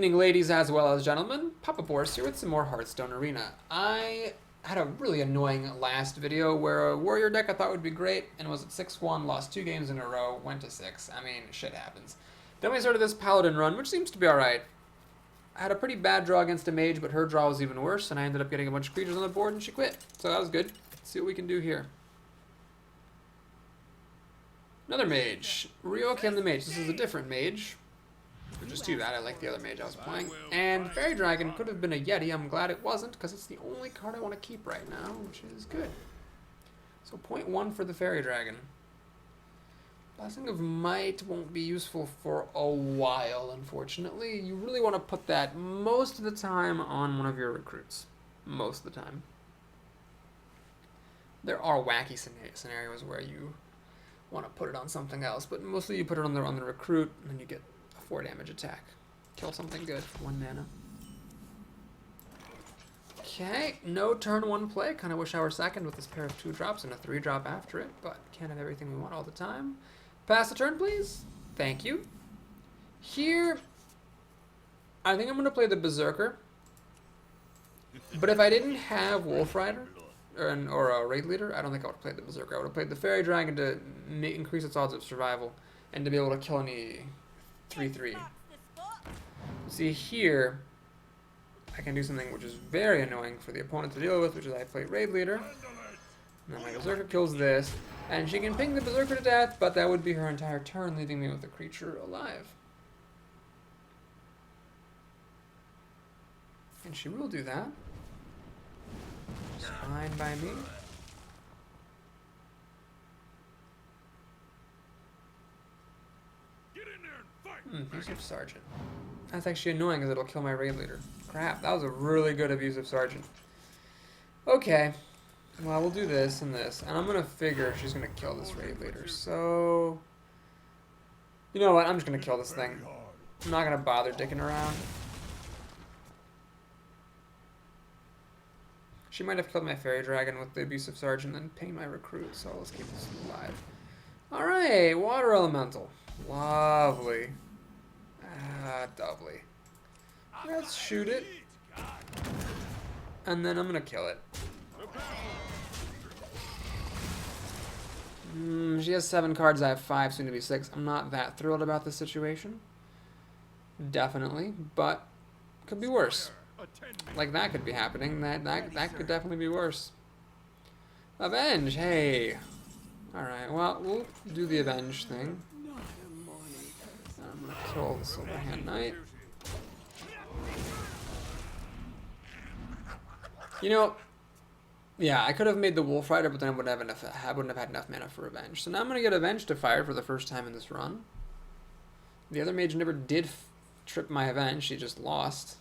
evening, ladies as well as gentlemen. Papa Boris here with some more Hearthstone Arena. I had a really annoying last video where a warrior deck I thought would be great and was at 6-1, lost 2 games in a row, went to 6. I mean, shit happens. Then we started this paladin run, which seems to be alright. I had a pretty bad draw against a mage, but her draw was even worse, and I ended up getting a bunch of creatures on the board and she quit. So that was good. Let's see what we can do here. Another mage. Ryoken the mage. This is a different mage. Just do that. I like the other mage I was playing. And Fairy Dragon could have been a Yeti. I'm glad it wasn't, because it's the only card I want to keep right now, which is good. So 0.1 for the Fairy Dragon. Blessing of Might won't be useful for a while, unfortunately. You really want to put that most of the time on one of your recruits. Most of the time. There are wacky scenarios where you want to put it on something else, but mostly you put it on the recruit, and then you get 4 damage attack. Kill something good for 1 mana. Okay, no turn 1 play. Kind of wish I were second with this pair of 2 drops and a 3 drop after it, but can't have everything we want all the time. Pass the turn, please. Thank you. Here, I think I'm going to play the Berserker. But if I didn't have Wolf Rider or a Raid Leader, I don't think I would have played the Berserker. I would have played the Fairy Dragon to increase its odds of survival and to be able to kill any 3/3. See here, I can do something which is very annoying for the opponent to deal with, which is I play Raid Leader. And then my Berserker kills this, and she can ping the Berserker to death, but that would be her entire turn, leaving me with a creature alive. And she will do that. It's fine by me. Abusive Sergeant. That's actually annoying because it'll kill my Raid Leader. Crap, that was a really good Abusive Sergeant. Okay. Well, we'll do this and this. And I'm going to figure she's going to kill this Raid Leader. So, you know what? I'm just going to kill this thing. I'm not going to bother dicking around. She might have killed my Fairy Dragon with the Abusive Sergeant and ping my recruit. So let's keep this alive. Alright, Water Elemental. Lovely. Lovely. Let's shoot it. And then I'm going to kill it. She has 7 cards, I have 5, soon to be 6. I'm not that thrilled about the situation. Definitely, but could be worse. Like that could be happening. That could definitely be worse. Avenge, hey. Alright, well, we'll do the Avenge thing. I'm gonna kill the Silverhand Knight. You know, yeah, I could have made the Wolf Rider, but then I wouldn't have had enough mana for Avenge. So now I'm gonna get Avenge to fire for the first time in this run. The other mage never did trip my Avenge; she just lost.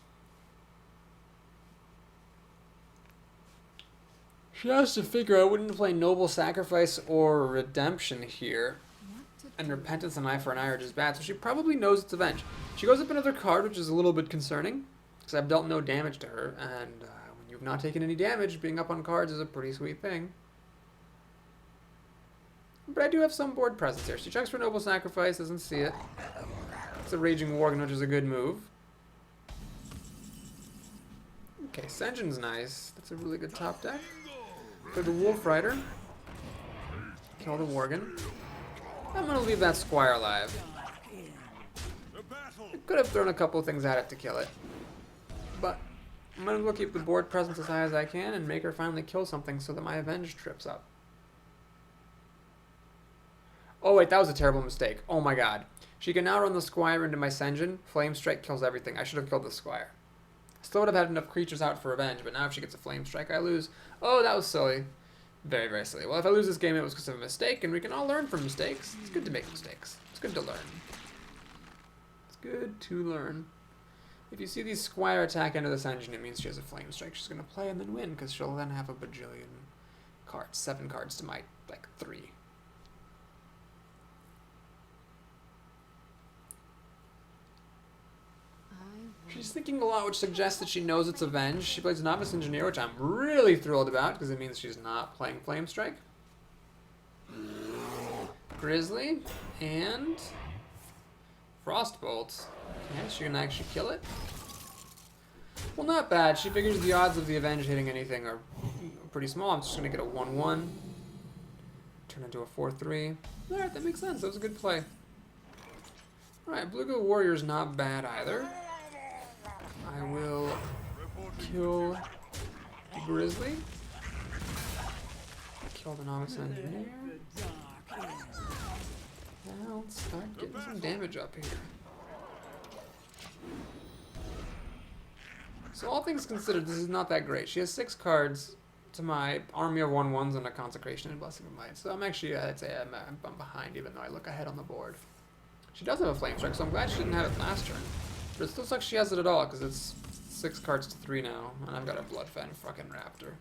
She has to figure I wouldn't play Noble Sacrifice or Redemption here. And Repentance and Eye for an Eye are just bad, so she probably knows it's Avenge. She goes up another card, which is a little bit concerning, because I've dealt no damage to her, and when you've not taken any damage, being up on cards is a pretty sweet thing. But I do have some board presence here. She checks for Noble Sacrifice, doesn't see it. It's a Raging Worgen, which is a good move. Okay, Sen'jin's nice. That's a really good top deck. For the Wolf Rider. Kill the Worgen. I'm going to leave that Squire alive. I could have thrown a couple of things at it to kill it. But I'm going to go keep the board presence as high as I can and make her finally kill something so that my Avenge trips up. Oh wait, that was a terrible mistake. Oh my god. She can now run the Squire into my Sen'jin. Flame Strike kills everything. I should have killed the Squire. Still would have had enough creatures out for Avenge, but now if she gets a Flame Strike, I lose. Oh, that was silly. Very, very silly. Well, if I lose this game, it was because of a mistake, and we can all learn from mistakes. It's good to make mistakes. It's good to learn. It's good to learn. If you see these Squire attack into the Sen'jin, it means she has a Flame Strike. She's going to play and then win, because she'll then have a bajillion cards. 7 cards to my, 3. She's thinking a lot, which suggests that she knows it's Avenge. She plays Novice Engineer, which I'm really thrilled about, because it means she's not playing Flame Strike. Grizzly, and Frostbolt. Okay, she can actually kill it. Well, not bad. She figures the odds of the Avenge hitting anything are pretty small. I'm just going to get a 1-1. Turn into a 4-3. Alright, that makes sense. That was a good play. Alright, Blue-Go Warrior's not bad either. I will kill the Grizzly. Kill the Novice Engineer. Now let's start getting some damage up here. So all things considered, this is not that great. She has 6 cards to my army of 1/1s and a Consecration and Blessing of Might. So I'm actually, I'd say I'm behind even though I look ahead on the board. She does have a Flame Strike, so I'm glad she didn't have it last turn. But it still sucks she has it at all, because it's 6 cards to 3 now, and I've got a Bloodfen fucking Raptor.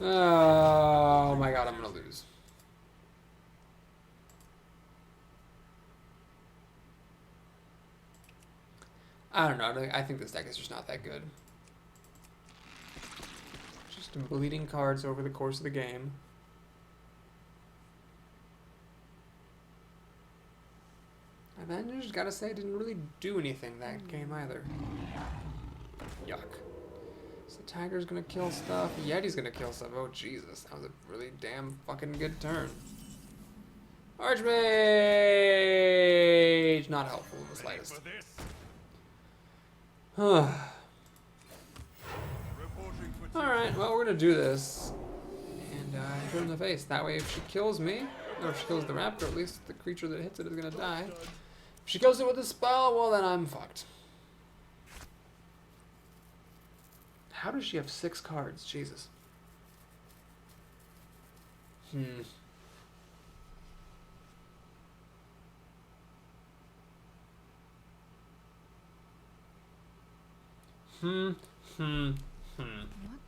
Oh my god, I'm gonna lose. I don't know, I think this deck is just not that good. Just bleeding cards over the course of the game. Avengers, gotta say, didn't really do anything that game either. Yuck. So Tiger's gonna kill stuff. Yeti's gonna kill stuff. Oh, Jesus. That was a really damn fucking good turn. Archmage! Not helpful in the slightest. Alright, well, we're gonna do this. And hit her in the face. That way, if she kills me, or if she kills the raptor, at least the creature that hits it is gonna die. If she kills it with a spell, well, then I'm fucked. How does she have 6 cards? Jesus. What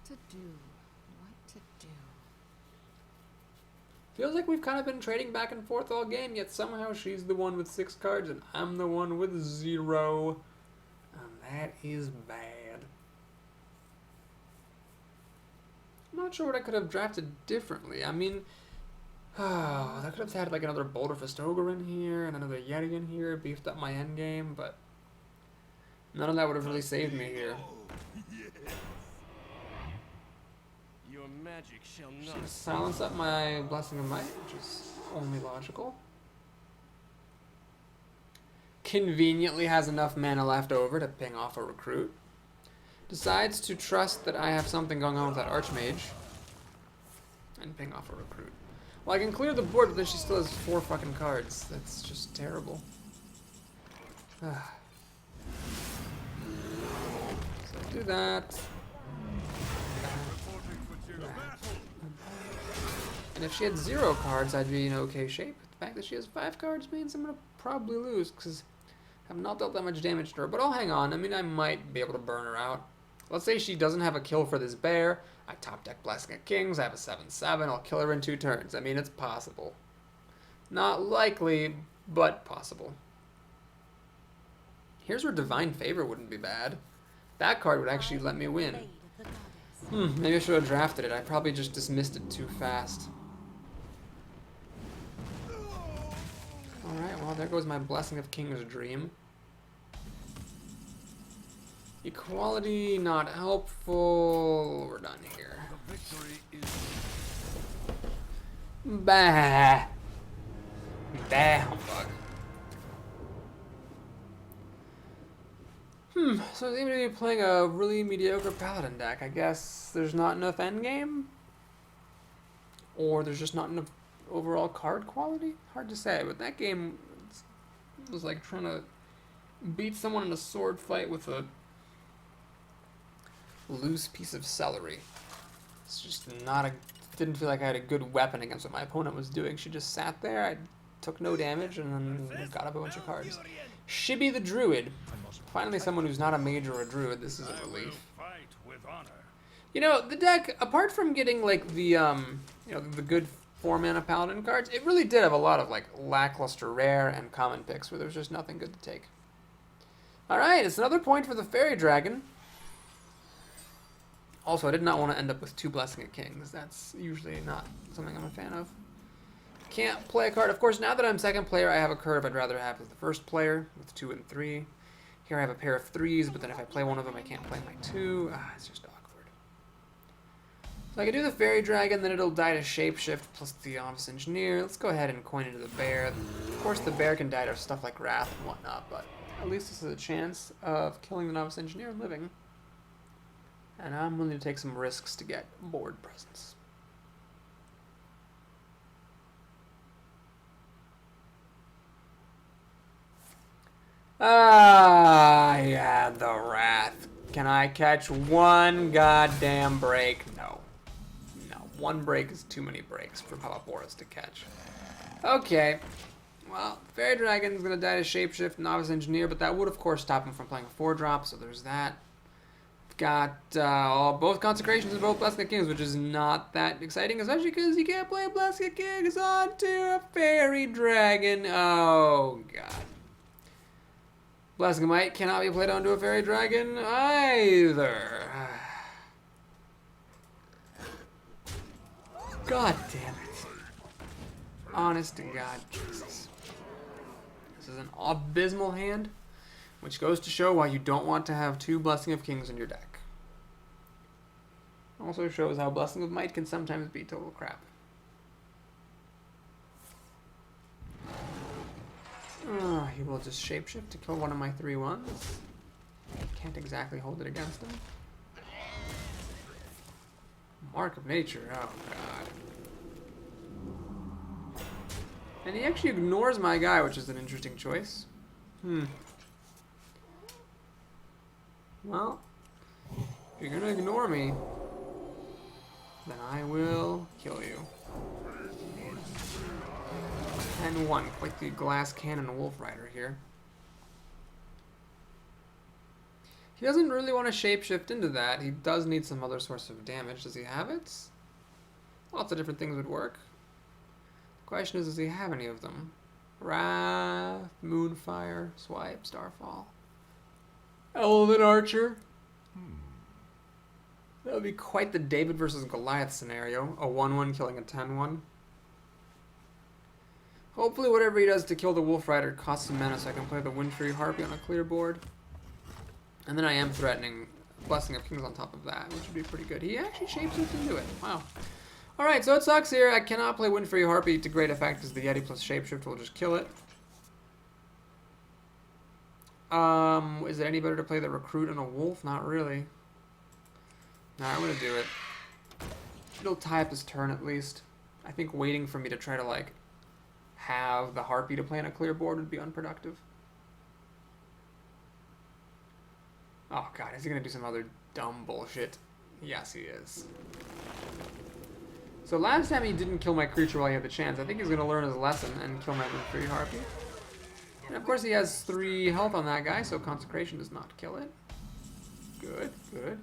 to do? What to do? Feels like we've kind of been trading back and forth all game, yet somehow she's the one with 6 cards and I'm the one with 0. And that is bad. I'm not sure what I could have drafted differently. I mean, I could have had like another Boulder Fist Ogre in here and another Yeti in here, beefed up my endgame, but none of that would have really saved me here. Your magic shall Just not gonna silence up my Blessing of Might, which is only logical. Conveniently has enough mana left over to ping off a recruit. Decides to trust that I have something going on with that Archmage. And ping off a recruit. Well, I can clear the board, but then she still has 4 fucking cards. That's just terrible. So do that. And if she had 0 cards, I'd be in okay shape. The fact that she has 5 cards means I'm going to probably lose, because I have not dealt that much damage to her. But I'll hang on. I mean, I might be able to burn her out. Let's say she doesn't have a kill for this bear. I top deck Blessing of Kings. I have a 7/7. I'll kill her in 2 turns. I mean, it's possible. Not likely, but possible. Here's where Divine Favor wouldn't be bad. That card would actually let me win. Maybe I should have drafted it. I probably just dismissed it too fast. Alright, well, there goes my Blessing of King's dream. Equality, not helpful. We're done here. Bah. Bah, humbug. So they may be playing a really mediocre Paladin deck. I guess there's not enough endgame? Or there's just not enough overall card quality? Hard to say, but that game was like trying to beat someone in a sword fight with a loose piece of celery. It's just not a... Didn't feel like I had a good weapon against what my opponent was doing. She just sat there, I took no damage, and then got up a bunch of cards. Shibby the Druid. Finally someone who's not a mage or a druid. This is a relief. You know, the deck, apart from getting like the, you know, the good 4-mana Paladin cards, it really did have a lot of like lackluster rare and common picks where there was just nothing good to take. Alright, it's another point for the Fairy Dragon. Also, I did not want to end up with 2 Blessing of Kings. That's usually not something I'm a fan of. Can't play a card. Of course, now that I'm second player, I have a curve I'd rather have as the first player with 2 and 3. Here I have a pair of 3s, but then if I play one of them, I can't play my 2. It's just awkward. So I can do the Fairy Dragon, then it'll die to Shapeshift plus the Office Engineer. Let's go ahead and coin into the Bear. Of course, the Bear can die to stuff like Wrath and whatnot, but at least this is a chance of killing the Novice Engineer and living. And I'm willing to take some risks to get board presence. Yeah, the Wrath. Can I catch one goddamn break? No. No, one break is too many breaks for Papaporos to catch. Okay. Well, Fairy Dragon's gonna die to Shapeshift, Novice Engineer, but that would, of course, stop him from playing a 4-drop, so there's that. Got both Consecrations and both Blessing of Kings, which is not that exciting, especially because you can't play Blessing of Kings onto a Fairy Dragon. Oh, God. Blessing of Might cannot be played onto a Fairy Dragon either. God damn it. Honest to God, Jesus. This is an abysmal hand, which goes to show why you don't want to have 2 Blessing of Kings in your deck. Also shows how Blessing of Might can sometimes be total crap. He will just Shapeshift to kill one of my 3/1s. Can't exactly hold it against him. Mark of Nature, oh god. And he actually ignores my guy, which is an interesting choice. Well, if you're gonna ignore me, then I will kill you. And 1, quite the Glass Cannon Wolf Rider here. He doesn't really want to Shapeshift into that. He does need some other source of damage. Does he have it? Lots of different things would work. The question is, does he have any of them? Wrath, Moonfire, Swipe, Starfall. Elven Archer. That would be quite the David versus Goliath scenario. A 1/1 killing a 10/1. Hopefully whatever he does to kill the Wolf Rider costs some mana so I can play the Windfury Harpy on a clear board. And then I am threatening Blessing of Kings on top of that, which would be pretty good. He actually Shapeshifts into it. Wow. Alright, so it sucks here. I cannot play Windfury Harpy to great effect because the Yeti plus Shapeshift will just kill it. Is it any better to play the Recruit and a Wolf? Not really. Nah, I'm going to do it. It'll tie up his turn at least. I think waiting for me to try to, like, have the Harpy to play on a clear board would be unproductive. Oh god, is he going to do some other dumb bullshit? Yes, he is. So last time he didn't kill my creature while he had the chance. I think he's going to learn his lesson and kill my Windfury Harpy. And of course he has 3 health on that guy, so Consecration does not kill it. Good, good.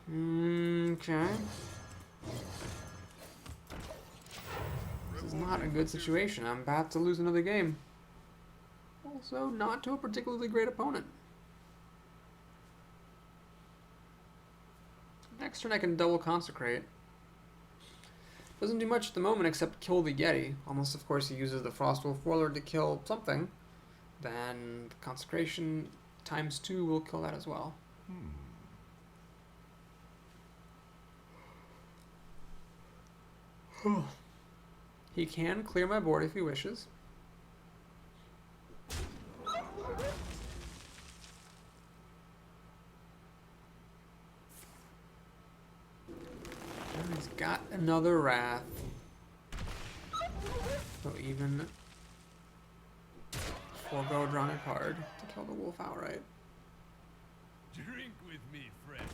Okay. This is not a good situation. I'm about to lose another game. Also, not to a particularly great opponent. Next turn I can double Consecrate. Doesn't do much at the moment except kill the Yeti. Unless, of course, he uses the Frostwolf Warlord to kill something. Then the Consecration times 2 will kill that as well. He can clear my board if he wishes. And he's got another Wrath. So even forego drawing a card to kill the wolf outright. Drink with me, friend.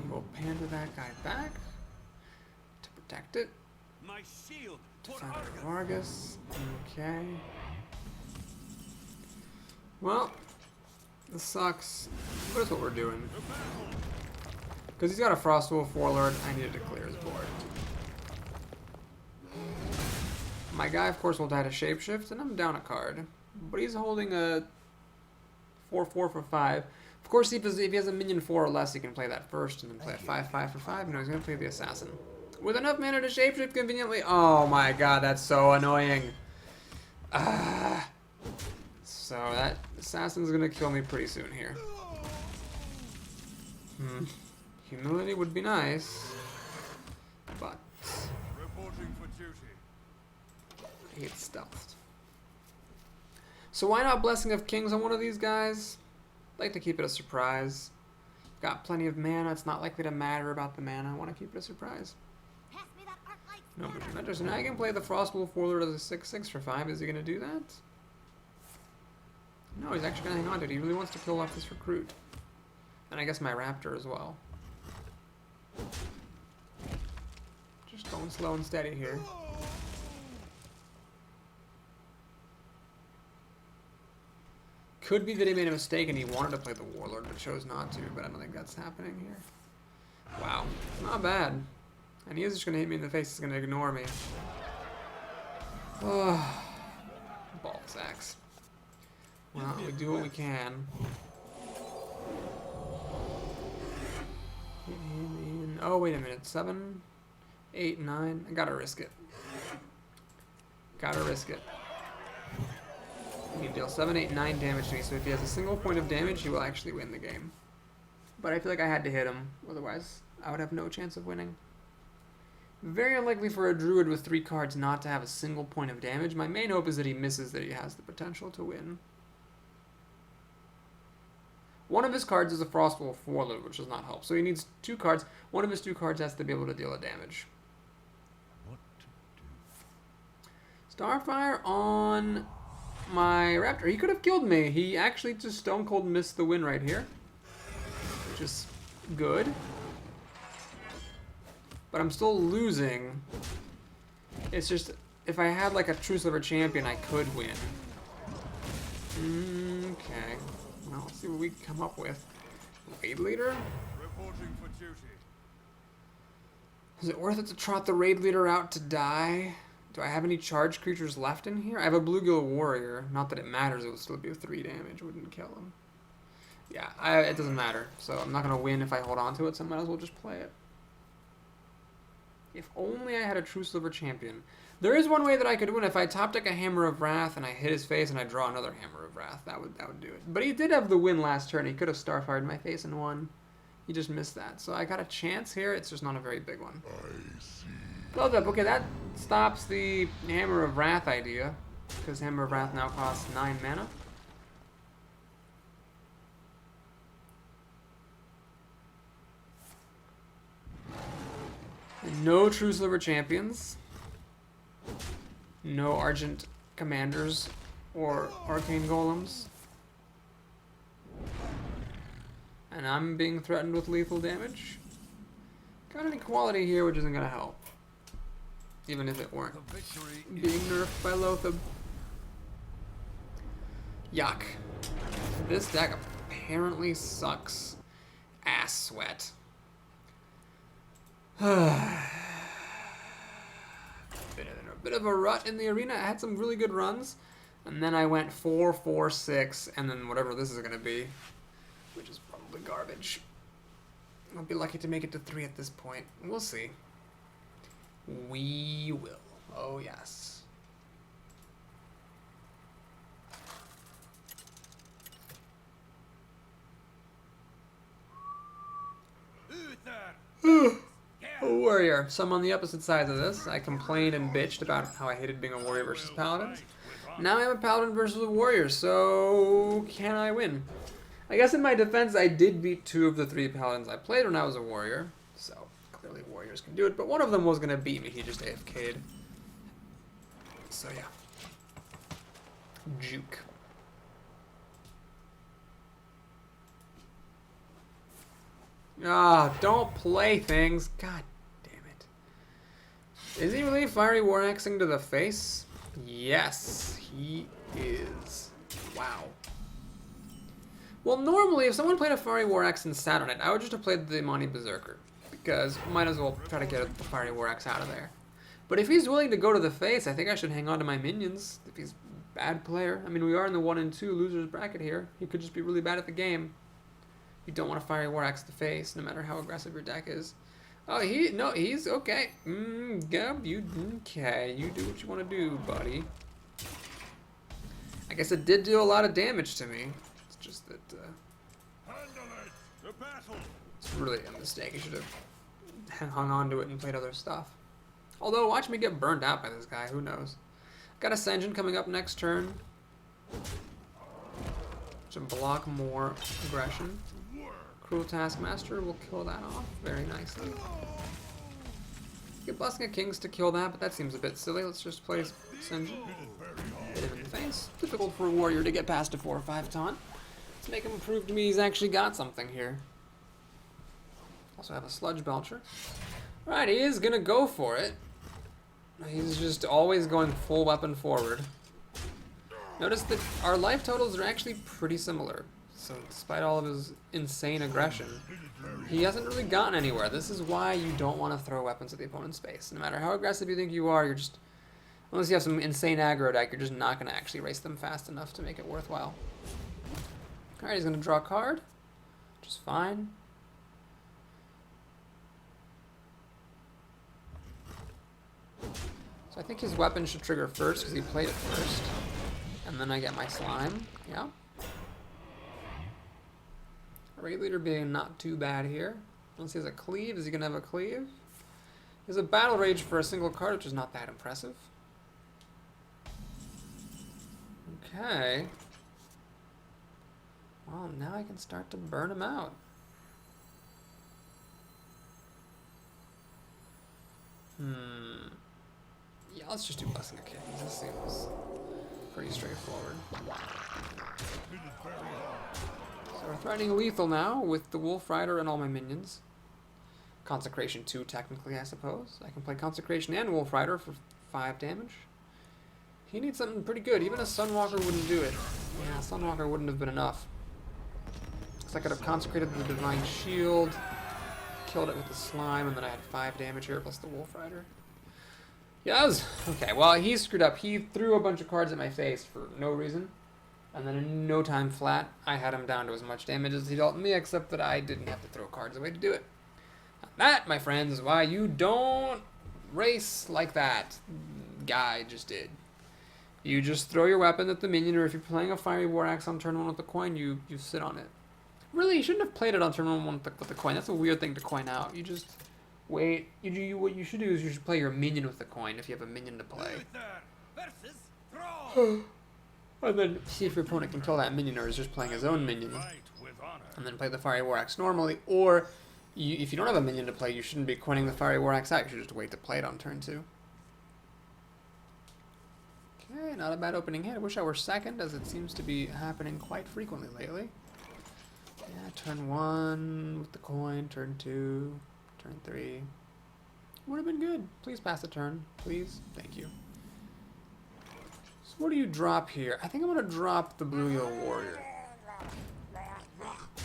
He will panda that guy back to protect it. My shield for Defender Argus. Vargas. Okay. Well, this sucks. But that's what we're doing. Because he's got a Frostwolf Warlord, I needed to clear his board. My guy, of course, will die to Shapeshift, and I'm down a card. But he's holding a 4/4 for 5. Of course, if he has a minion 4 or less, he can play that first, and then play a 5/5 for 5. No, he's going to play the Assassin. With enough mana to shapeshift conveniently. Oh my god, that's so annoying. Ah. So that assassin's gonna kill me pretty soon here. Humility would be nice, but Reporting for duty. he gets stealthed. So why not Blessing of Kings on one of these guys? I'd like to keep it a surprise. Got plenty of mana. It's not likely to matter about the mana. I want to keep it a surprise. Pass me that arc light No, scanner. but interesting. Now I can play the Frostwolf Warlord as a 6/6 for 5. Is he going to do that? No, he's actually going to hang on to it. He really wants to kill off this recruit. And I guess my Raptor as well. Just going slow and steady here. Could be that he made a mistake and he wanted to play the Warlord but chose not to, but I don't think that's happening here. Wow, not bad. And he is just going to hit me in the face, he's going to ignore me. Oh, ball sacks. Well, we do what we can. Hit him in. Oh, wait a minute. 7, 8, 9. I gotta risk it. Gotta risk it. He can deal 7, 8, 9 damage to me, so if he has a single point of damage, he will actually win the game. But I feel like I had to hit him, otherwise I would have no chance of winning. Very unlikely for a druid with 3 cards not to have a single point of damage. My main hope is that he misses that he has the potential to win. One of his cards is a Frostwolf Warlord, which does not help. So he needs 2 cards. One of his 2 cards has to be able to deal a damage. What to do? Starfire on my Raptor. He could have killed me. He actually just stone cold missed the win right here, which is good. But I'm still losing. It's just, if I had like a True Sliver champion, I could win. Okay. Well, let's see what we can come up with. Raid leader? Reporting for duty. Is it worth it to trot the raid leader out to die? Do I have any charged creatures left in here? I have a bluegill warrior. Not that it matters, it would still be 3 damage. Wouldn't kill him. Yeah, it doesn't matter. So I'm not going to win if I hold on to it, so I might as well just play it. If only I had a True Sliver champion. There is one way that I could win. If I top deck a Hammer of Wrath and I hit his face and I draw another Hammer of Wrath, that would do it. But he did have the win last turn. He could have Starfired my face and won. He just missed that. So I got a chance here. It's just not a very big one. I see. Well up. Okay, that stops the Hammer of Wrath idea, because Hammer of Wrath now costs 9 mana. And no True Sliver champions. No Argent Commanders or Arcane Golems. And I'm being threatened with lethal damage. Got an equality here, which isn't going to help. Even if it weren't The victory being nerfed by Lothab. Yuck. This deck apparently sucks ass sweat. Bit of a rut in the arena. I had some really good runs, and then I went 4, 4, 6, and then whatever this is going to be, which is probably garbage. I'll be lucky to make it to 3 at this point. We'll see. We will. Oh, yes. Uther. A warrior. So I'm on the opposite sides of this. I complained and bitched about how I hated being a warrior versus paladins. Now I'm a paladin versus a warrior, so can I win? I guess in my defense, I did beat 2 of the 3 paladins I played when I was a warrior, so clearly warriors can do it, but one of them was going to beat me. He just AFK'd. So yeah. Juke. Ah, don't play things. God damn it. Is he really Fiery War Axing to the face? Yes, he is. Wow. Well, normally, if someone played a Fiery War Axe and sat on it, I would just have played the Imani Berserker. Because might as well try to get the Fiery War Axe out of there. But if he's willing to go to the face, I think I should hang on to my minions. If he's a bad player. I mean, we are in the 1 and 2 losers bracket here. He could just be really bad at the game. You don't want to Fiery War Axe the face, no matter how aggressive your deck is. Oh, he's okay. Gub, you okay? You do what you want to do, buddy. I guess it did do a lot of damage to me. It's just that Handle it! The battle! it's really a mistake. I should have hung on to it and played other stuff. Although, watch me get burned out by this guy. Who knows? Got Ascension coming up next turn. To block more aggression. Cruel Taskmaster will kill that off very nicely. Get Blessing of Kings to kill that, but that seems a bit silly. Let's just play Ascension. Hit him in the face. Difficult for a warrior to get past a 4 or 5 taunt. Let's make him prove to me he's actually got something here. Also have a Sludge Belcher. Alright, he is gonna go for it. He's just always going full weapon forward. Notice that our life totals are actually pretty similar. So despite all of his insane aggression, he hasn't really gotten anywhere. This is why you don't want to throw weapons at the opponent's face. No matter how aggressive you think you are, you're just... Unless you have some insane aggro deck, you're just not going to actually race them fast enough to make it worthwhile. Alright, he's going to draw a card. Which is fine. So I think his weapon should trigger first because he played it first. And then I get my slime. Yeah. Raid Leader being not too bad here. Unless he has a cleave. Is he going to have a cleave? He has a Battle Rage for a single card, which is not that impressive. Okay. Well, now I can start to burn him out. Yeah, let's just do Blessing of Kings. This seems pretty straightforward. So we're threatening lethal now with the Wolf Rider and all my minions. Consecration 2, technically, I suppose. I can play Consecration and Wolf Rider for 5 damage. He needs something pretty good. Even a Sunwalker wouldn't do it. Yeah, Sunwalker wouldn't have been enough. Because I could have consecrated the Divine Shield, killed it with the Slime, and then I had 5 damage here plus the Wolf Rider. Yeah, that was... Okay, well, he screwed up. He threw a bunch of cards at my face for no reason. And then in no time flat, I had him down to as much damage as he dealt me, except that I didn't have to throw cards away to do it. That, my friends, is why you don't race like that guy just did. You just throw your weapon at the minion, or if you're playing a Fiery War Axe on turn 1 with the coin, you sit on it. Really, you shouldn't have played it on turn 1 with the coin. That's a weird thing to coin out. You just wait. What you should do is you should play your minion with the coin if you have a minion to play. Versus throw! And then see if your opponent can kill that minion, or is just playing his own minion. And then play the Fiery War Axe normally, or if you don't have a minion to play, you shouldn't be coining the Fiery War Axe out. You should just wait to play it on turn 2. Okay, not a bad opening hit. I wish I were second, as it seems to be happening quite frequently lately. Yeah, turn 1 with the coin, turn 2, turn 3. Would have been good. Please pass the turn, please. Thank you. So what do you drop here? I think I'm going to drop the Blue Yellow Warrior.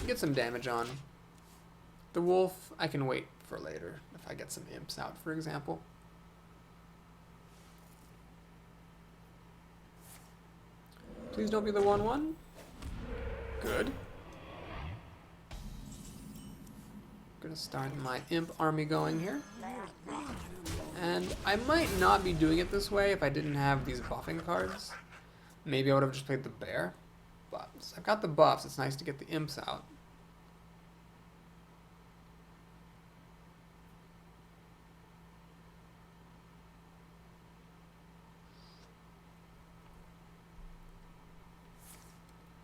Get some damage on. The Wolf, I can wait for later, if I get some imps out, for example. Please don't be the 1/1. Good. Gonna start my imp army going here. And I might not be doing it this way if I didn't have these buffing cards. Maybe I would have just played the bear. But I've got the buffs, it's nice to get the imps out.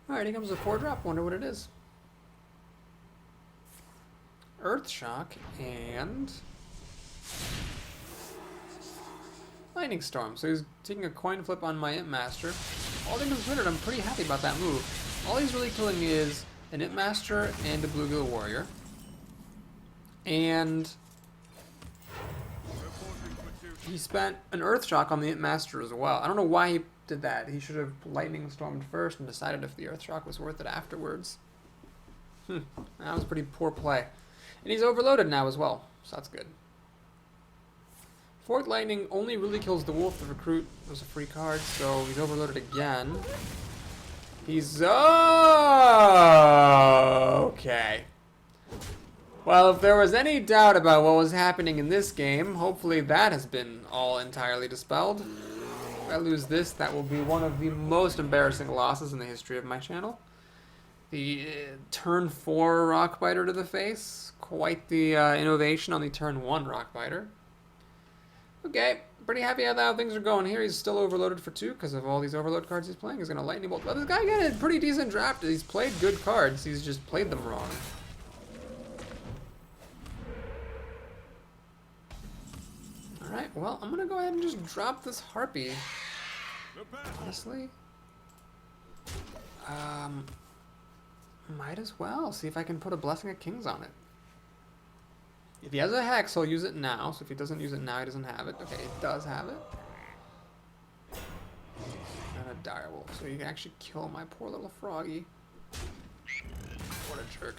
Alright, here comes a 4-drop. Wonder what it is. Earth Shock and Lightning Storm. So he's taking a coin flip on my Imp Master. All things considered, I'm pretty happy about that move. All he's really killing me is an Imp Master and a Bluegill Warrior. And he spent an Earth Shock on the Imp Master as well. I don't know why he did that. He should have Lightning Stormed first and decided if the Earth Shock was worth it afterwards. That was pretty poor play. And he's overloaded now as well, so that's good. Forked Lightning only really kills the Wolf. The Recruit was a free card, so he's overloaded again. He's... okay. Well, if there was any doubt about what was happening in this game, hopefully that has been all entirely dispelled. If I lose this, that will be one of the most embarrassing losses in the history of my channel. The turn 4 Rockbiter to the face. Quite the innovation on the turn 1 Rockbiter. Okay, pretty happy how things are going here. He's still overloaded for 2 because of all these overload cards he's playing. He's going to Lightning Bolt. Well, this guy got a pretty decent draft. He's played good cards. He's just played them wrong. Alright, well, I'm going to go ahead and just drop this Harpy. Honestly. Might as well. See if I can put a Blessing of Kings on it. If he has a Hex, he'll use it now. So if he doesn't use it now, he doesn't have it. Okay, it does have it. And a Direwolf. So you can actually kill my poor little froggy. What a jerk.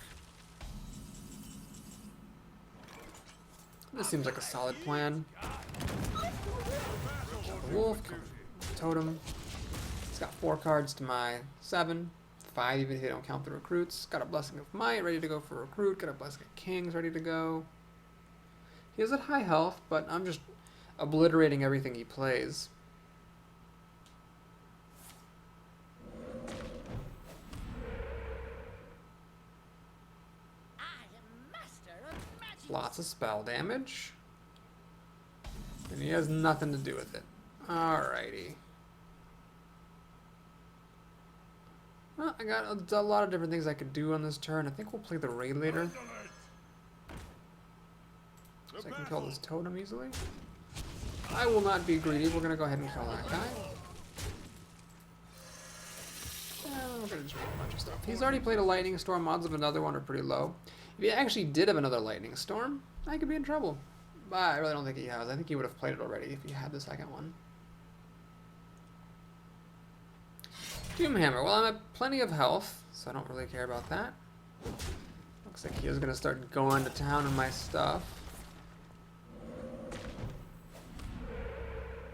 This seems like a solid plan. Kill the wolf, kill the totem. He's got 4 cards to my 7. 5 even if they don't count the recruits. Got a Blessing of Might ready to go for recruit. Got a Blessing of Kings ready to go. He is at high health, but I'm just obliterating everything he plays. I am master of magic. Lots of spell damage. And he has nothing to do with it. Alrighty. Well, I got a lot of different things I could do on this turn. I think we'll play the raid later. So I can kill this totem easily. I will not be greedy. We're going to go ahead and kill that guy. We're going to just make a bunch of stuff. He's already played a Lightning Storm. Odds of another one are pretty low. If he actually did have another Lightning Storm, I could be in trouble. But I really don't think he has. I think he would have played it already if he had the second one. Doomhammer. Well, I'm at plenty of health, so I don't really care about that. Looks like he is going to start going to town on my stuff.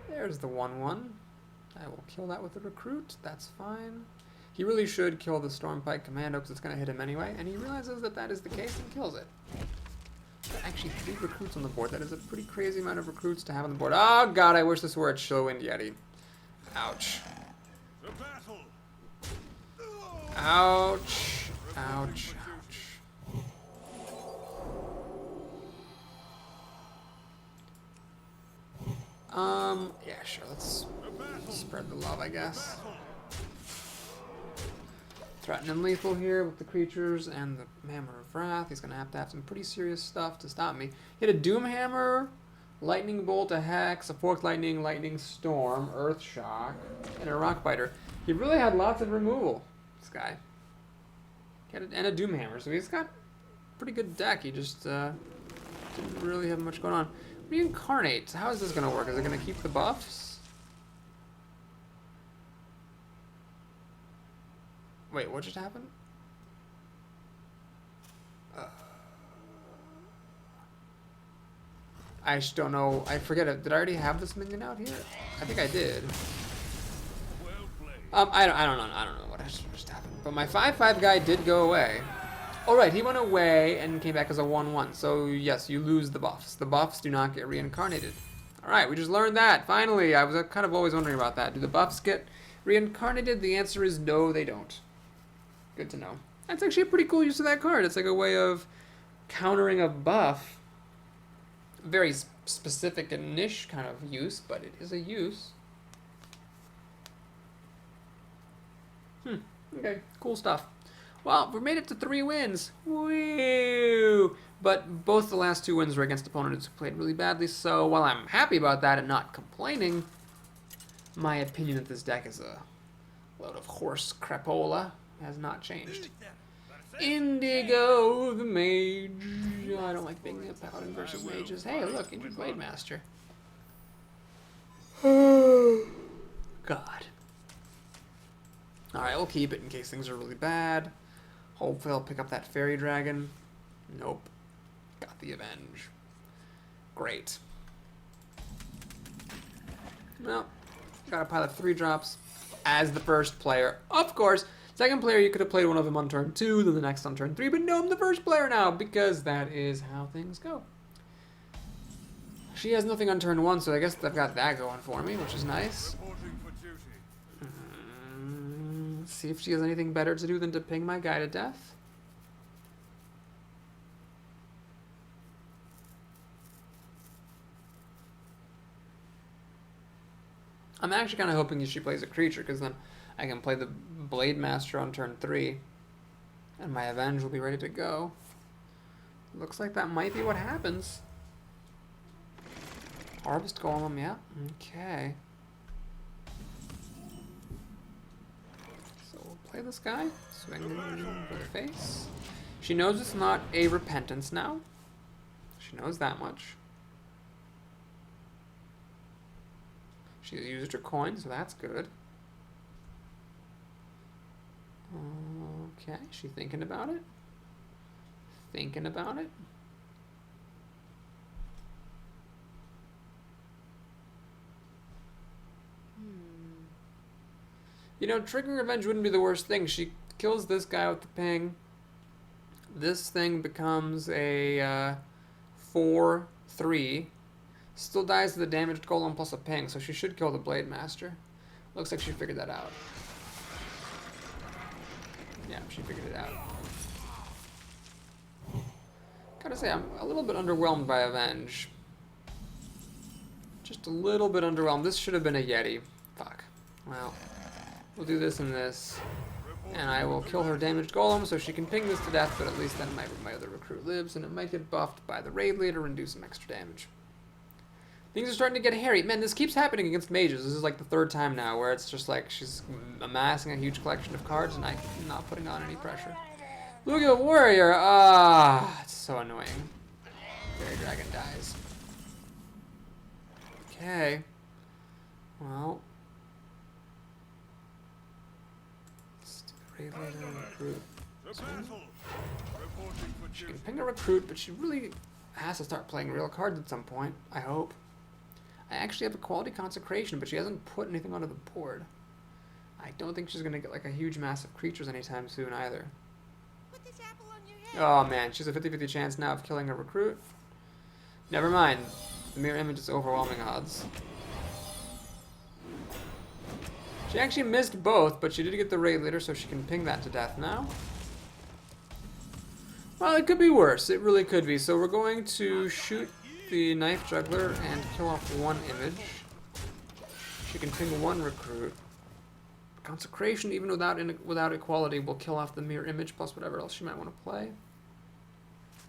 There's the 1/1. I will kill that with the recruit. That's fine. He really should kill the Stormpike Commando because it's going to hit him anyway, and he realizes that that is the case and kills it. Actually, 3 recruits on the board. That is a pretty crazy amount of recruits to have on the board. Oh god, I wish this were a Chillwind Yeti. Ouch. Ouch. Ouch. Ouch. Yeah, sure, let's spread the love, I guess. Threaten and lethal here with the creatures and the Hammer of Wrath. He's going to have some pretty serious stuff to stop me. He had a Doomhammer, Lightning Bolt, a Hex, a Forked Lightning, Lightning Storm, Earth Shock, and a Rockbiter. He really had lots of removal, this guy. And a Doomhammer, so he's got a pretty good deck. He just didn't really have much going on. Reincarnate. How is this going to work? Is it going to keep the buffs? Wait, what just happened? I just don't know. I forget it. Did I already have this minion out here? I think I did. I don't know what just happened. But my 5/5 guy did go away. All right, he went away and came back as a 1/1. So yes, you lose the buffs. The buffs do not get reincarnated. All right, we just learned that. Finally, I was kind of always wondering about that. Do the buffs get reincarnated? The answer is no, they don't. Good to know. That's actually a pretty cool use of that card. It's like a way of countering a buff. Very specific and niche kind of use, but it is a use. Okay, cool stuff. Well, we made it to 3 wins. Woo! But both the last 2 wins were against opponents who played really badly, so while I'm happy about that and not complaining, my opinion that this deck is a load of horse crapola has not changed. Indigo the Mage. I don't like being a paladin versus mages. Hey, look, Injured Blade Master. God. Alright, we'll keep it in case things are really bad. Hopefully I'll pick up that Fairy Dragon. Nope. Got the Avenge. Great. Well, got a pile of 3 drops as the first player. Of course, Second player, you could have played one of them on turn 2, then the next on turn 3, but no, I'm the first player now, because that is how things go. She has nothing on turn 1, so I guess I've got that going for me, which is nice. Reporting for duty. Let's see if she has anything better to do than to ping my guy to death. I'm actually kind of hoping she plays a creature, because then I can play the Blade Master on turn 3, and my Avenge will be ready to go. Looks like that might be what happens. Harvest Golem, yeah. Okay. So we'll play this guy. Swing for the face. She knows it's not a Repentance now. She knows that much. She used her coin, so that's good. Okay, she thinking about it? Thinking about it? You know, triggering Revenge wouldn't be the worst thing. She kills this guy with the ping. This thing becomes a 4/3. Still dies to the damaged golem plus a ping, so she should kill the Blade Master. Looks like she figured that out. Yeah, she figured it out. Gotta say, I'm a little bit underwhelmed by Avenge. Just a little bit underwhelmed. This should have been a Yeti. Fuck. Well, we'll do this and this. And I will kill her damaged golem so she can ping this to death, but at least then my other recruit lives, and it might get buffed by the raid leader and do some extra damage. Things are starting to get hairy. Man, this keeps happening against mages. This is like the third time now where it's just like she's amassing a huge collection of cards and I'm not putting on any pressure. Look at Warrior! Ah, it's so annoying. Fairy Dragon dies. Okay. Well. Raid leader, recruit. The battle. Reporting for She duty. can ping a recruit, but she really has to start playing real cards at some point, I hope. I actually have a quality consecration, but she hasn't put anything onto the board. I don't think she's going to get like a huge mass of creatures anytime soon either. Put this apple on your head. Oh man, she's a 50-50 chance now of killing a recruit. Never mind. The mirror image is overwhelming odds. She actually missed both, but she did get the raid leader, so she can ping that to death now. Well, it could be worse. It really could be. So we're going to shoot the Knife Juggler and kill off one image. She can ping one recruit. Consecration, even without equality, will kill off the mirror image plus whatever else she might want to play.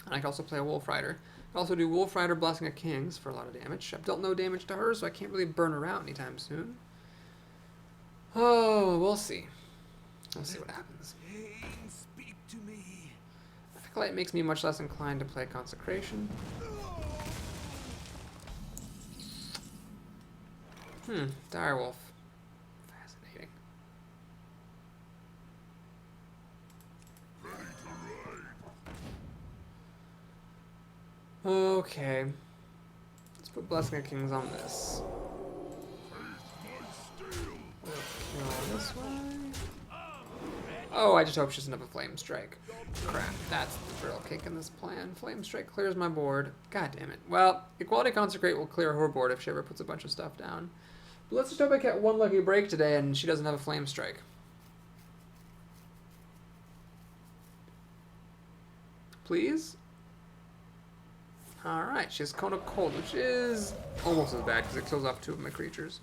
And I can also play a Wolf Rider. I can also do Wolf Rider, Blessing of Kings for a lot of damage. I've dealt no damage to her, so I can't really burn her out anytime soon. Oh, we'll see. We'll see what happens. Pain, speak to me. Acolyte makes me much less inclined to play Consecration. Direwolf. Fascinating. Okay. Let's put Blessing of Kings on this. Kill this way. Oh, I just hope she doesn't have a Flame Strike. Crap, that's the real kick in this plan. Flame Strike clears my board. God damn it. Well, Equality Consecrate will clear her board if she ever puts a bunch of stuff down. But let's just hope I get one lucky break today and she doesn't have a Flame Strike. Please? Alright, she has Cone of Cold, which is almost as bad because it kills off two of my creatures.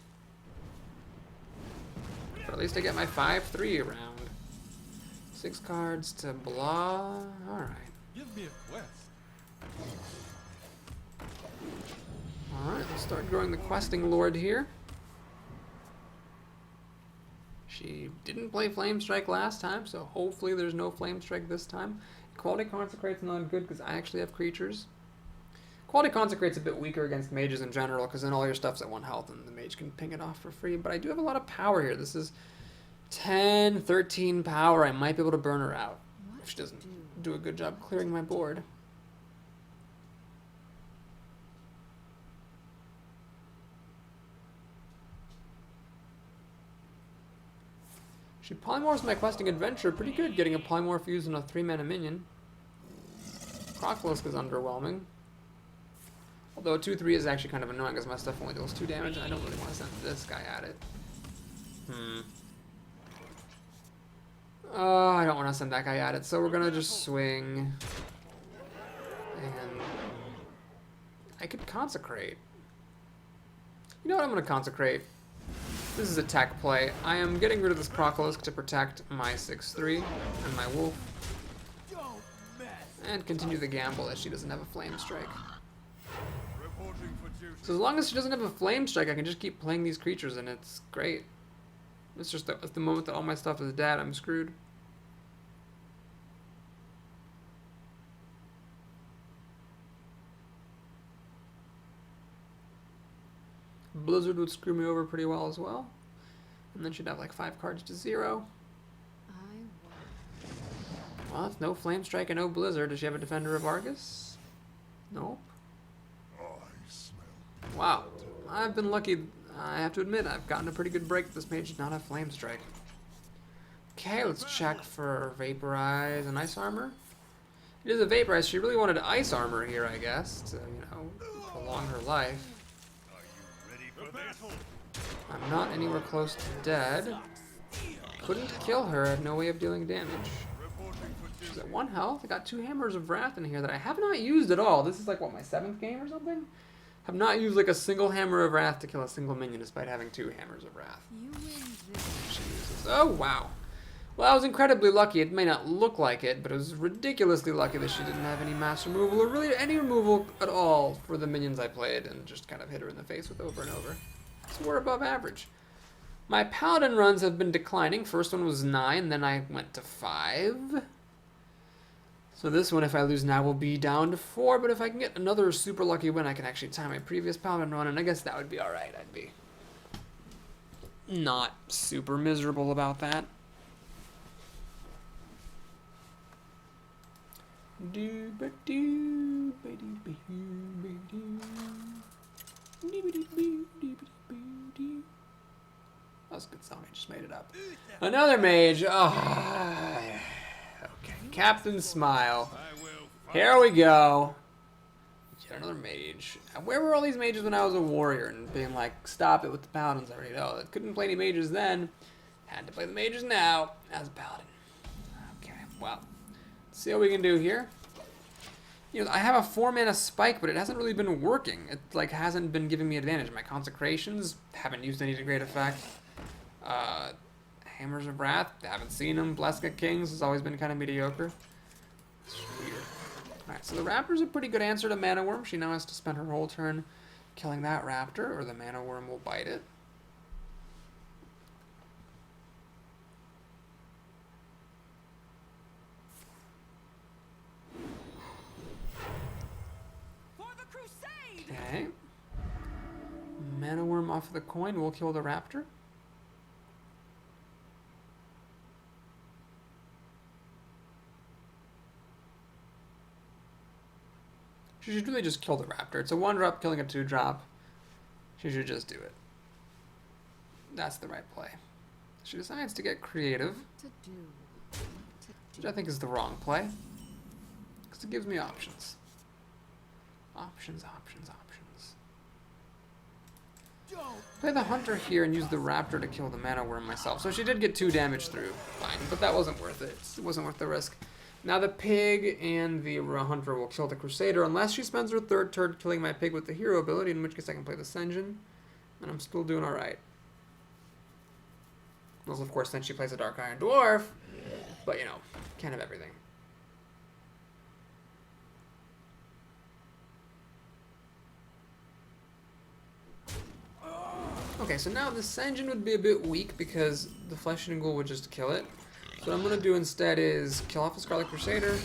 But at least I get my 5/3 around. 6 cards to blah. Alright. Give me a quest. Alright, let's start growing the Questing Lord here. She didn't play Flame Strike last time, so hopefully there's no Flame Strike this time. Quality Consecrate's not good because I actually have creatures. Quality Consecrate's a bit weaker against mages in general because then all your stuff's at 1 health and the mage can ping it off for free. But I do have a lot of power here. This is 10, 13 power. I might be able to burn her out if she doesn't do a good job clearing my board. She polymorphs my questing adventure pretty good, getting a polymorph used on a 3-mana minion. Crocolisk is underwhelming. Although a 2/3 is actually kind of annoying because my stuff only deals 2 damage and I don't really want to send this guy at it. I don't want to send that guy at it, so we're gonna just swing. And I could consecrate. You know what, I'm gonna consecrate. This is a tech play. I am getting rid of this Crocolisk to protect my 6/3 and my wolf. And continue the gamble that she doesn't have a flame strike. Reporting for duty. So as long as she doesn't have a flame strike, I can just keep playing these creatures and it's great. It's just that at the moment that all my stuff is dead, I'm screwed. Blizzard would screw me over pretty well as well. And then she'd have like 5 cards to 0. Well, it's no Flame Strike and no Blizzard. Does she have a Defender of Argus? Nope. I smell. Wow. I've been lucky. I have to admit, I've gotten a pretty good break. This mage did not have Flame Strike. Okay, let's check for Vaporize and Ice Armor. It is a Vaporize. She really wanted Ice Armor here, I guess, to, you know, prolong her life. Are you ready for battle? I'm not anywhere close to dead. Couldn't kill her. I have no way of dealing damage. Reporting for She's duty. at 1 health. I got 2 Hammers of Wrath in here that I have not used at all. This is like, what, my 7th game or something? Have not used like a single Hammer of Wrath to kill a single minion despite having 2 Hammers of Wrath. You win this. She uses. Oh, wow. Well, I was incredibly lucky. It may not look like it, but it was ridiculously lucky that she didn't have any mass removal or really any removal at all for the minions I played and just kind of hit her in the face with over and over. So we're above average. My Paladin runs have been declining. First one was 9, then I went to 5. So this one, if I lose now, will be down to 4, but if I can get another super lucky win, I can actually tie my previous Paladin run, and I guess that would be alright. I'd be not super miserable about that. That was a good song, I just made it up. Another mage. Oh. Okay, Captain Smile. I will fight. Here we go. Yet another mage. Where were all these mages when I was a warrior and being like, stop it with the paladins? I already know. I couldn't play any mages then. Had to play the mages now as a paladin. Okay, well. Let's see what we can do here. You know, I have a 4-mana spike, but it hasn't really been working. It like hasn't been giving me advantage. My consecrations haven't used any to great effect. Hammers of Wrath, haven't seen them. Bleska Kings has always been kind of mediocre. It's weird. Alright, so the Raptor's a pretty good answer to Mana Worm. She now has to spend her whole turn killing that Raptor, or the Mana Worm will bite it. For the crusade! Okay. Mana Worm off of the coin will kill the Raptor. She should really just kill the Raptor. It's a 1-drop killing a 2-drop. She should just do it. That's the right play. She decides to get creative, To do. which I think is the wrong play. Because it gives me options. Options, options, options. Play the Hunter here and use the Raptor to kill the Mana Worm myself. So she did get 2 damage through. Fine, but that wasn't worth it. It wasn't worth the risk. Now the Pig and the Hunter will kill the Crusader unless she spends her 3rd turn killing my Pig with the Hero ability, in which case I can play the Sen'jin. And I'm still doing alright. Well, of course, then she plays a Dark Iron Dwarf. But, you know, can't have everything. Okay, so now the Sen'jin would be a bit weak because the Flesh and Ghoul would just kill it. So what I'm going to do instead is kill off a Scarlet Crusader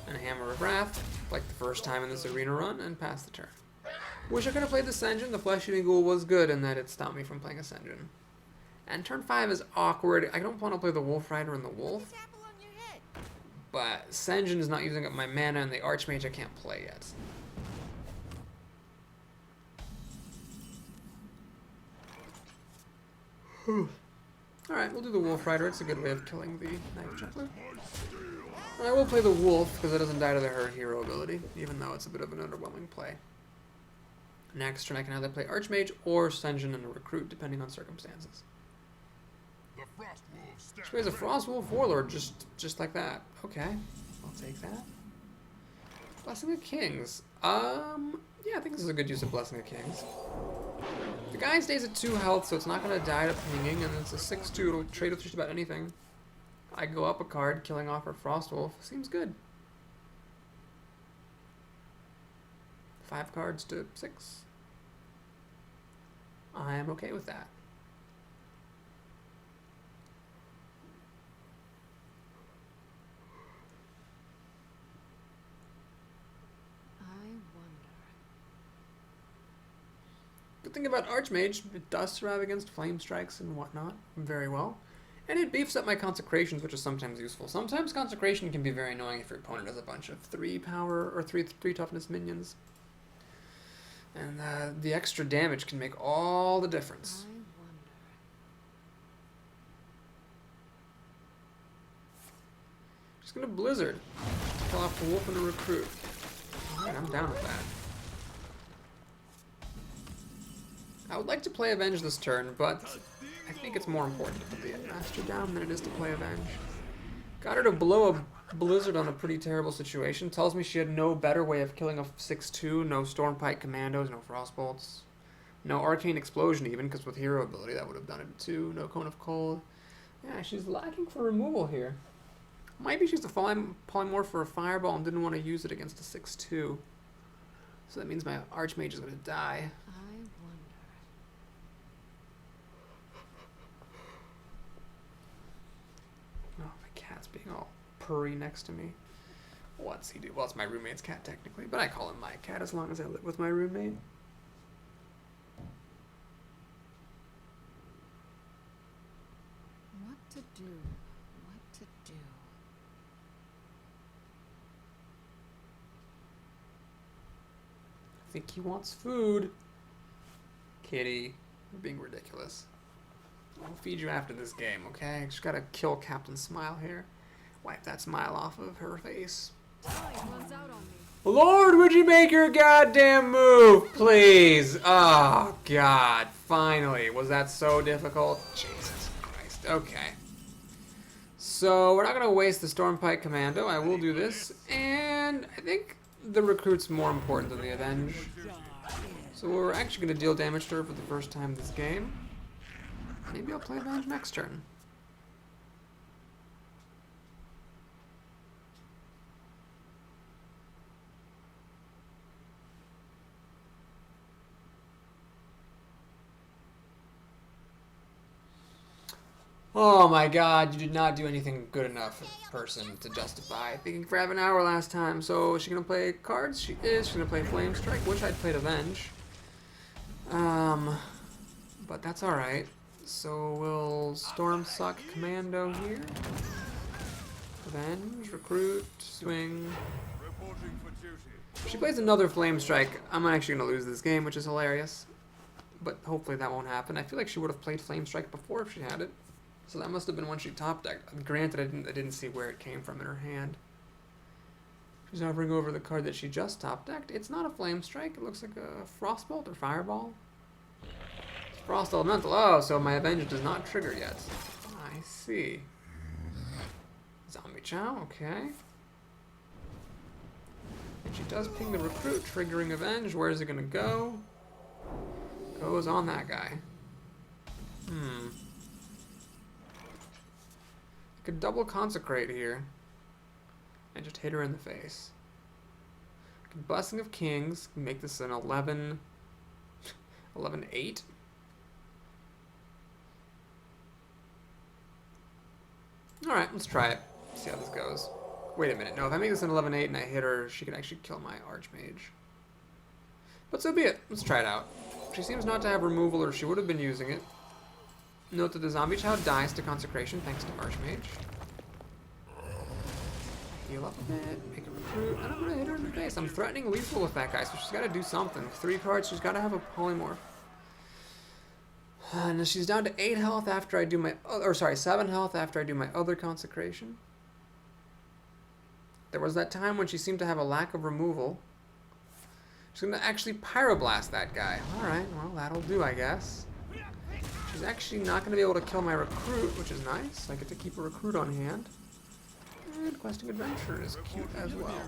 and a Hammer of Wrath, like the first time in this arena run, and pass the turn. Wish I could have played the Sen'jin. The Flesh Eating Ghoul was good in that it stopped me from playing a Sen'jin. And turn 5 is awkward. I don't want to play the Wolf Rider and the Wolf, This apple on your head. but Sen'jin is not using up my mana, and the Archmage I can't play yet. Alright, we'll do the Wolf Rider. It's a good way of killing the Knife Juggler. I will play the Wolf because it doesn't die to her hero ability, even though it's a bit of an underwhelming play. Next turn I can either play Archmage or Senjin and a Recruit, depending on circumstances. The Frost Wolves She plays a Frost Wolf Warlord just like that. Okay, I'll take that. Blessing of Kings. Yeah, I think this is a good use of Blessing of Kings. The guy stays at 2 health, so it's not going to die to pinging, and it's a 6/2. It'll trade with just about anything. I go up a card, killing off her Frost Wolf. Seems good. 5 cards to 6. I am okay with that. Good thing about Archmage, it does survive against Flame Strikes and whatnot very well. And it beefs up my Consecrations, which is sometimes useful. Sometimes Consecration can be very annoying if your opponent has a bunch of 3 power or 3 toughness minions. And the extra damage can make all the difference. Just gonna Blizzard. Kill off the Wolf and a Recruit. Alright, I'm down with that. I would like to play Avenge this turn, but I think it's more important to put the Master down than it is to play Avenge. Got her to blow a Blizzard on a pretty terrible situation. Tells me she had no better way of killing a 6/2. No Stormpike Commandos, no Frostbolts. No Arcane Explosion even, because with hero ability that would have done it too. No Cone of Cold. Yeah, she's lacking for removal here. Maybe she's a polymorph for a Fireball and didn't want to use it against a 6/2. So that means my Archmage is going to die. Being all purry next to me. What's he do? Well, it's my roommate's cat technically, but I call him my cat as long as I live with my roommate. What to do? What to do? I think he wants food. Kitty, you're being ridiculous. I'll feed you after this game, okay? Just gotta kill Captain Smile here. Wipe that smile off of her face. Time runs out on me. Lord, would you make your goddamn move, please? Oh, God. Finally. Was that so difficult? Jesus Christ. Okay. So, we're not going to waste the Stormpike Commando. I will do this. And I think the Recruit's more important than the Avenge. So, we're actually going to deal damage to her for the first time this game. Maybe I'll play Avenge next turn. Oh my god, you did not do anything good enough, person, to justify thinking for half an hour last time. So, is she going to play cards? She is. She's going to play Flame Strike. Wish I'd played Avenge. But that's alright. So, we'll Storm Suck Commando here. Avenge, Recruit, Swing. reporting for duty. If she plays another Flame Strike, I'm actually going to lose this game, which is hilarious. But hopefully that won't happen. I feel like she would have played Flame Strike before if she had it. So that must have been when she top decked. Granted, I didn't see where it came from in her hand. She's hovering over the card that she just top decked. It's not a Flame Strike. It looks like a Frostbolt or Fireball. It's Frost Elemental. Oh, so my Avenge does not trigger yet. I see. Zombie Chow, okay. And she does ping the Recruit, triggering Avenge. Where is it going to go? Goes on that guy. Could double Consecrate here and just hit her in the face. Blessing of Kings, make this an 11-8. Alright, let's try it. See how this goes. Wait a minute, no, if I make this an 11-8 and I hit her, she can actually kill my Archmage. But so be it, let's try it out. She seems not to have removal, or she would have been using it. Note that the Zombie Child dies to Consecration thanks to Archmage. Heal up a bit, make a Recruit, and I'm going to hit her in the face. I'm threatening lethal with that guy, so she's got to do something. 3 cards, she's got to have a Polymorph. And she's down to 8 health after I do my... Or sorry, 7 health after I do my other consecration. There was that time when she seemed to have a lack of removal. She's going to actually pyroblast that guy. Alright, well, that'll do, I guess. She's actually not going to be able to kill my recruit, which is nice. I get to keep a recruit on hand. And Questing Adventure is cute as well.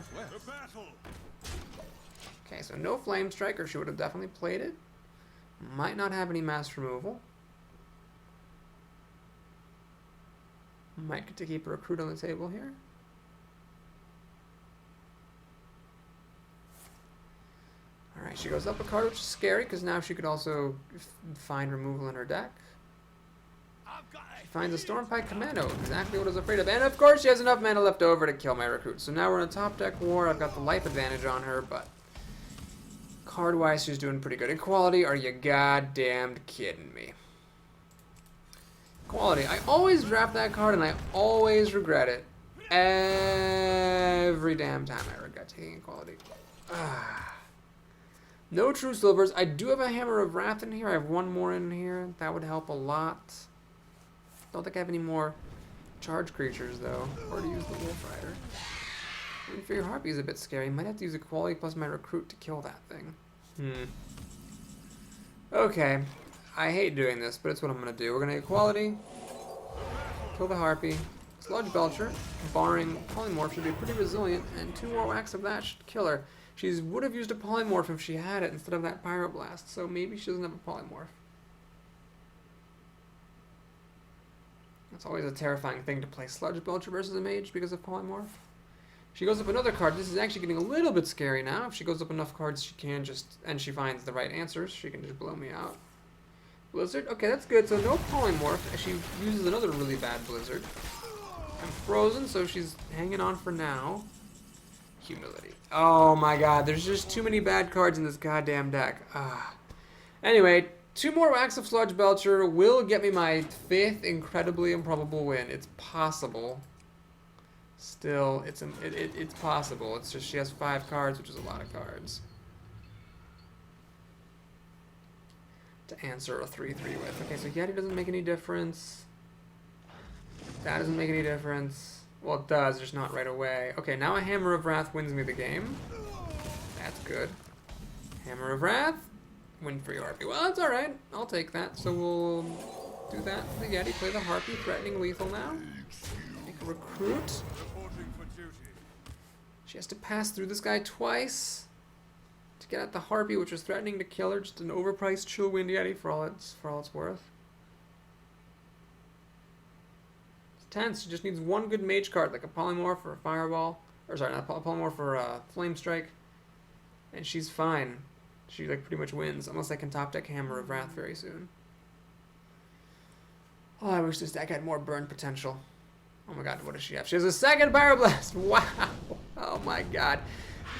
Okay, so no Flame Strike, or she would have definitely played it. Might not have any mass removal. Might get to keep a recruit on the table here. Alright, she goes up a card, which is scary, because now she could also find removal in her deck. She finds a Stormpike Commando, exactly what I was afraid of. And of course she has enough mana left over to kill my recruit. So now we're in a top deck war. I've got the life advantage on her, but card-wise she's doing pretty good. Equality, are you goddamn kidding me? Equality, I always draft that card and I always regret it. Every damn time I regret taking Equality. No True Silvers. I do have a Hammer of Wrath in here. I have one more in here. That would help a lot. Don't think I have any more charge creatures, though. Or to use the Wolf Rider. Inferior Harpy is a bit scary. Might have to use Equality plus my recruit to kill that thing. Okay. I hate doing this, but it's what I'm going to do. We're going to Equality. Kill the Harpy. Sludge Belcher, barring Polymorph, should be pretty resilient. And 2 more whacks of that should kill her. She would have used a Polymorph if she had it instead of that Pyroblast, so maybe she doesn't have a Polymorph. That's always a terrifying thing to play Sludge Belcher versus a Mage because of Polymorph. She goes up another card. This is actually getting a little bit scary now. If she goes up enough cards, she can just... And she finds the right answers, she can just blow me out. Blizzard? Okay, that's good. So no Polymorph. She uses another really bad Blizzard. I'm frozen, so she's hanging on for now. Humility. Oh my god, there's just too many bad cards in this goddamn deck. Anyway, 2 more whacks of Sludge Belcher will get me my 5th incredibly improbable win. It's possible. Still, it's possible. It's just she has 5 cards, which is a lot of cards to answer a 3-3 with. Okay, so Yeti doesn't make any difference. That doesn't make any difference. Well, it does, just not right away. Okay, now a Hammer of Wrath wins me the game. That's good. Hammer of Wrath. Win for your Harpy. Well, that's alright. I'll take that. So we'll do that. The Yeti, play the Harpy, threatening lethal now. Make a recruit. She has to pass through this guy twice to get at the Harpy, which was threatening to kill her. Just an overpriced Chillwind Yeti for all it's worth. Tense. She just needs one good mage card, like a Polymorph or a Fireball. Or sorry, not a Polymorph or a Flame Strike. And she's fine. She like pretty much wins, unless I can top deck Hammer of Wrath very soon. Oh, I wish this deck had more burn potential. Oh my god, what does she have? She has a 2nd Pyroblast! Wow! Oh my god.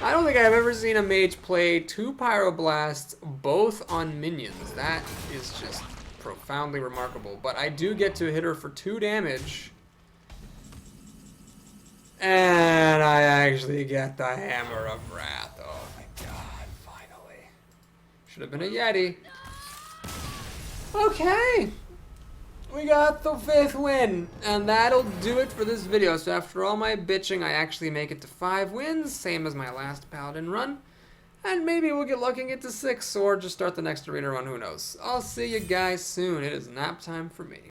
I don't think I've ever seen a mage play 2 Pyroblasts, both on minions. That is just profoundly remarkable. But I do get to hit her for 2 damage. And I actually get the Hammer of Wrath. Oh my god, finally. Should have been a Yeti. Okay. We got the 5th win. And that'll do it for this video. So after all my bitching, I actually make it to 5 wins. Same as my last Paladin run. And maybe we'll get lucky and get to 6, or just start the next arena run, who knows. I'll see you guys soon. It is nap time for me.